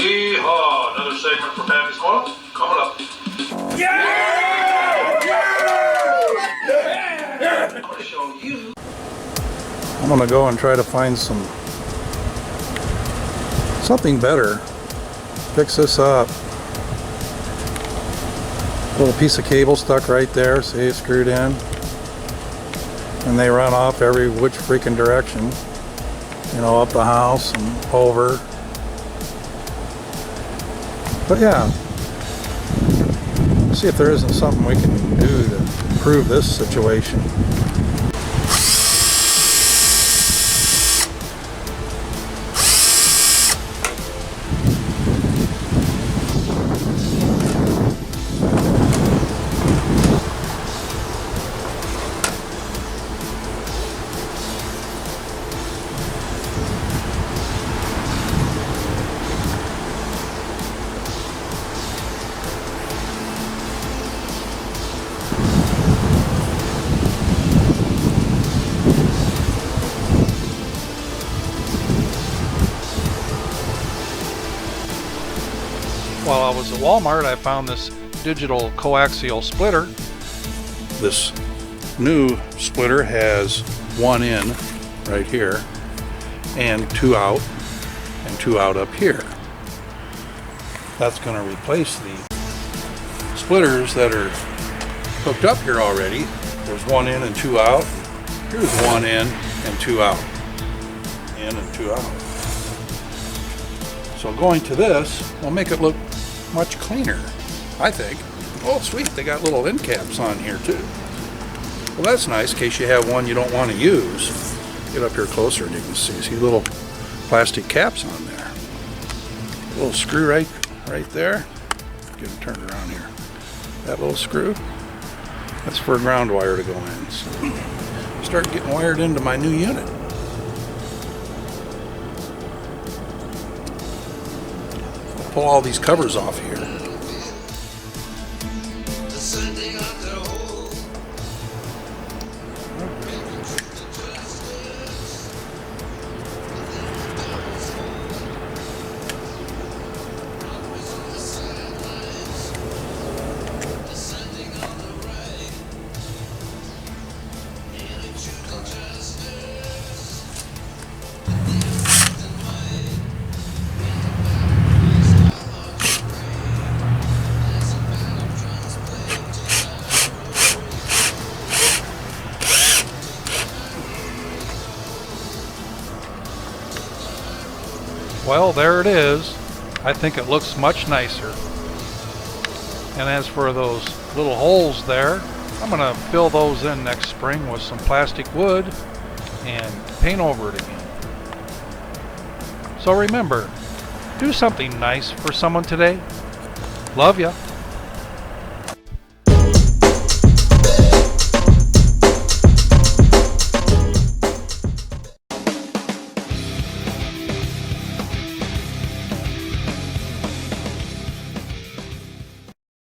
Yeehaw! Another segment for Pappy's Corner coming up. Yeah! I'm gonna show you. I'm gonna go and try to find something better. Fix this up. Little piece of cable stuck right there, see, it's screwed in. And they run off every which freaking direction. You know, up the house and over. But yeah, let's see if there isn't something we can do to improve this situation. While I was at Walmart, I found this digital coaxial splitter. This new splitter has one in right here and two out and two out up here. That's going to replace the splitters that are hooked up here already. There's one in and two out. Here's one in and two out. In and two out. So going to this will make it look much cleaner, I think. Oh sweet, they got little end caps on here too. Well, that's nice in case you have one you don't want to use. Get up here closer and you can see little plastic caps on there. A little screw right there. Get it turned around here. That little screw, that's for a ground wire to go in. So start getting wired into my new unit. Pull all these covers off here. Well, there it is. I think it looks much nicer. And as for those little holes there, I'm going to fill those in next spring with some plastic wood and paint over it again. So remember, do something nice for someone today. Love ya.